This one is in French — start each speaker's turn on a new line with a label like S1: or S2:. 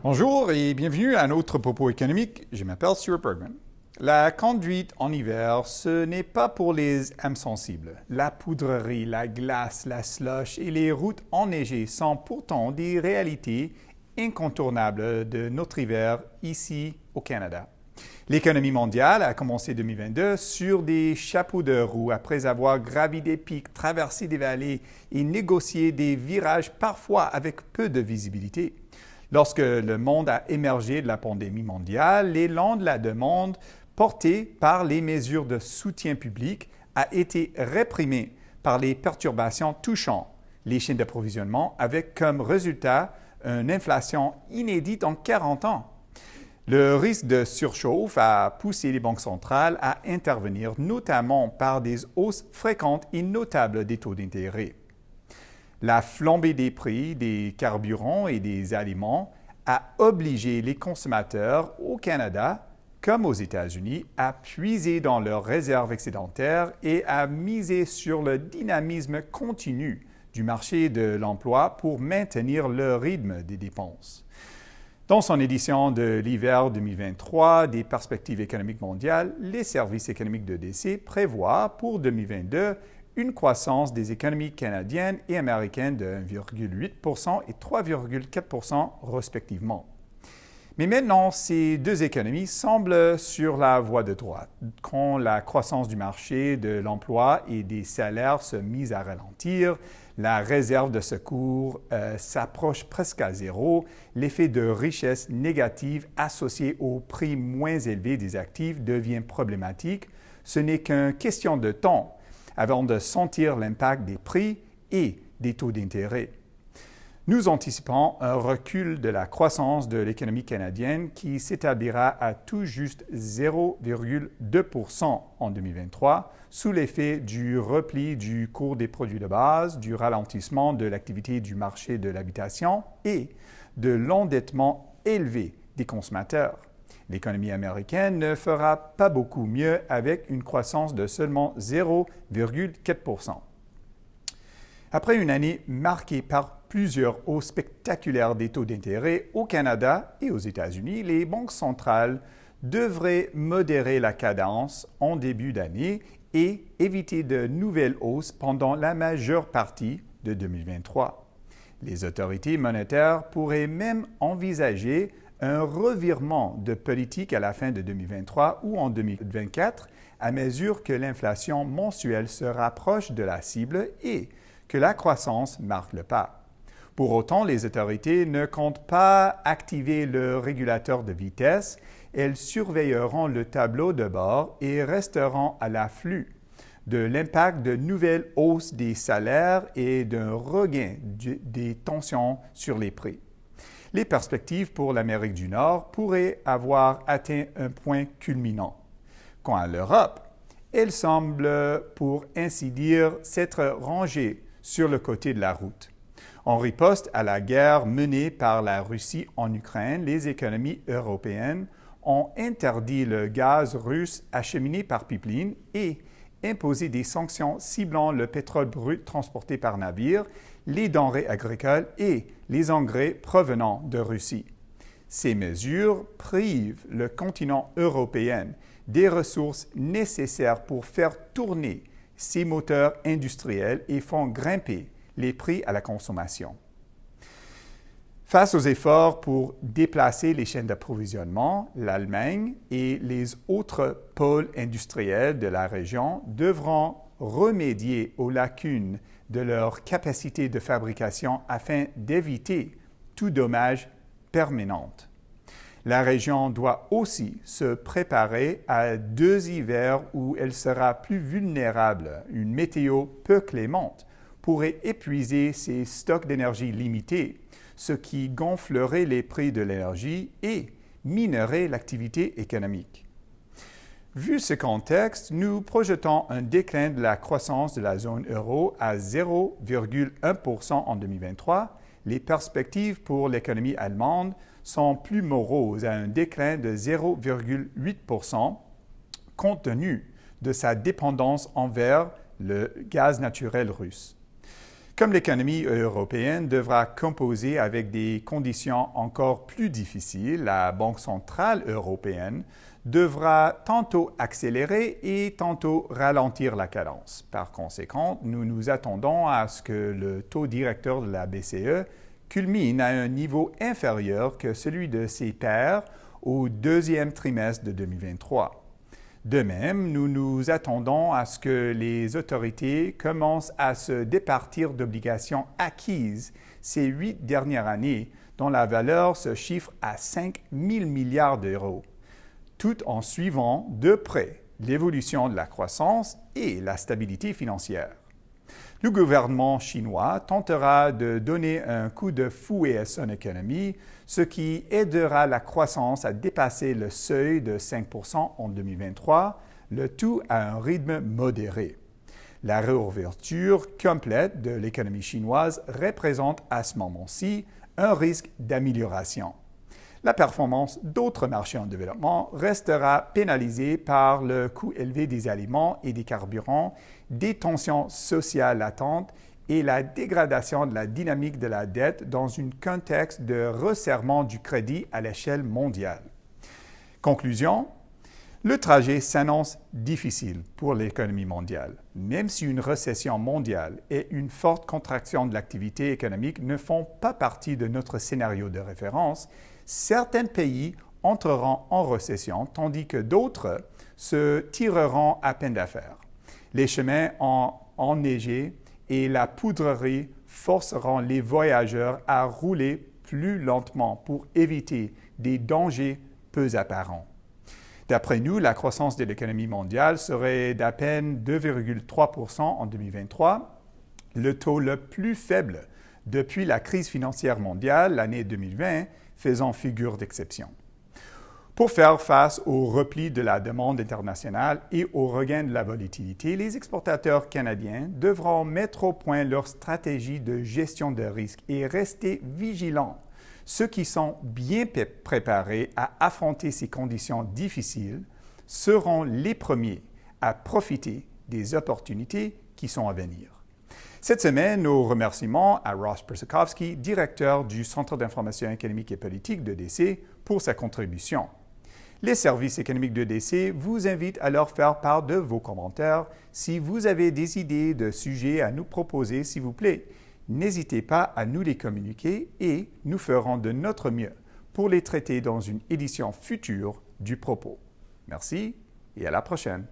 S1: Bonjour et bienvenue à un autre propos économique. Je m'appelle Stuart Bergman. La conduite en hiver, ce n'est pas pour les âmes sensibles. La poudrerie, la glace, la slush et les routes enneigées sont pourtant des réalités incontournables de notre hiver ici au Canada. L'économie mondiale a commencé 2022 sur des chapeaux de roue après avoir gravi des pics, traversé des vallées et négocié des virages parfois avec peu de visibilité. Lorsque le monde a émergé de la pandémie mondiale, l'élan de la demande porté par les mesures de soutien public a été réprimé par les perturbations touchant les chaînes d'approvisionnement avec comme résultat une inflation inédite en 40 ans. Le risque de surchauffe a poussé les banques centrales à intervenir, notamment par des hausses fréquentes et notables des taux d'intérêt. La flambée des prix des carburants et des aliments a obligé les consommateurs au Canada comme aux États-Unis à puiser dans leurs réserves excédentaires et à miser sur le dynamisme continu du marché de l'emploi pour maintenir le rythme des dépenses. Dans son édition de l'hiver 2023 des perspectives économiques mondiales, les services économiques de DC prévoient pour 2022 une croissance des économies canadiennes et américaines de 1,8 et 3,4 respectivement. Mais maintenant, ces deux économies semblent sur la voie de droite, quand la croissance du marché de l'emploi et des salaires se mise à ralentir, la réserve de secours s'approche presque à zéro, l'effet de richesse négative associé au prix moins élevé des actifs devient problématique. Ce n'est qu'une question de temps avant de sentir l'impact des prix et des taux d'intérêt. Nous anticipons un recul de la croissance de l'économie canadienne qui s'établira à tout juste 0,2 en 2023 sous l'effet du repli du cours des produits de base, du ralentissement de l'activité du marché de l'habitation et de l'endettement élevé des consommateurs. L'économie américaine ne fera pas beaucoup mieux avec une croissance de seulement 0,4 Après une année marquée par plusieurs hausses spectaculaires des taux d'intérêt au Canada et aux États-Unis, les banques centrales devraient modérer la cadence en début d'année et éviter de nouvelles hausses pendant la majeure partie de 2023. Les autorités monétaires pourraient même envisager un revirement de politique à la fin de 2023 ou en 2024 à mesure que l'inflation mensuelle se rapproche de la cible et que la croissance marque le pas. Pour autant, les autorités ne comptent pas activer le régulateur de vitesse. Elles surveilleront le tableau de bord et resteront à l'afflux de l'impact de nouvelles hausses des salaires et d'un regain des tensions sur les prix. Les perspectives pour l'Amérique du Nord pourraient avoir atteint un point culminant. Quant à l'Europe, elle semble, pour ainsi dire, s'être rangée sur le côté de la route. En riposte à la guerre menée par la Russie en Ukraine, les économies européennes ont interdit le gaz russe acheminé par pipeline et imposé des sanctions ciblant le pétrole brut transporté par navire, les denrées agricoles et les engrais provenant de Russie. Ces mesures privent le continent européen des ressources nécessaires pour faire tourner ses moteurs industriels et font grimper les prix à la consommation. Face aux efforts pour déplacer les chaînes d'approvisionnement, l'Allemagne et les autres pôles industriels de la région devront remédier aux lacunes de leur capacité de fabrication afin d'éviter tout dommage permanent. La région doit aussi se préparer à 2 hivers où elle sera plus vulnérable. Une météo peu clémente pourrait épuiser ses stocks d'énergie limités, ce qui gonflerait les prix de l'énergie et minerait l'activité économique. Vu ce contexte, nous projetons un déclin de la croissance de la zone euro à 0,1 en 2023. Les perspectives pour l'économie allemande sont plus moroses à un déclin de 0,8 compte tenu de sa dépendance envers le gaz naturel russe. Comme l'économie européenne devra composer avec des conditions encore plus difficiles, la Banque centrale européenne devra tantôt accélérer et tantôt ralentir la cadence. Par conséquent, nous nous attendons à ce que le taux directeur de la BCE culmine à un niveau inférieur que celui de ses pairs au deuxième trimestre de 2023. De même, nous nous attendons à ce que les autorités commencent à se départir d'obligations acquises ces 8 dernières années, dont la valeur se chiffre à 5 000 milliards d'euros, tout en suivant de près l'évolution de la croissance et la stabilité financière. Le gouvernement chinois tentera de donner un coup de fouet à son économie, ce qui aidera la croissance à dépasser le seuil de 5% en 2023, le tout à un rythme modéré. La réouverture complète de l'économie chinoise représente à ce moment-ci un risque d'amélioration. La performance d'autres marchés en développement restera pénalisée par le coût élevé des aliments et des carburants, des tensions sociales latentes et la dégradation de la dynamique de la dette dans un contexte de resserrement du crédit à l'échelle mondiale. Conclusion, le trajet s'annonce difficile pour l'économie mondiale, même si une récession mondiale et une forte contraction de l'activité économique ne font pas partie de notre scénario de référence. Certains pays entreront en récession, tandis que d'autres se tireront à peine d'affaire. Les chemins enneigés et la poudrerie forceront les voyageurs à rouler plus lentement pour éviter des dangers peu apparents. D'après nous, la croissance de l'économie mondiale serait d'à peine 2,3% en 2023, le taux le plus faible depuis la crise financière mondiale, l'année 2020, faisant figure d'exception. Pour faire face au repli de la demande internationale et au regain de la volatilité, les exportateurs canadiens devront mettre au point leur stratégie de gestion de risque et rester vigilants. Ceux qui sont bien préparés à affronter ces conditions difficiles seront les premiers à profiter des opportunités qui sont à venir. Cette semaine, nos remerciements à Ross Persakowski, directeur du Centre d'information économique et politique d'EDC, pour sa contribution. Les services économiques d'EDC vous invitent à leur faire part de vos commentaires. Si vous avez des idées de sujets à nous proposer, s'il vous plaît, n'hésitez pas à nous les communiquer et nous ferons de notre mieux pour les traiter dans une édition future du Propos. Merci et à la prochaine.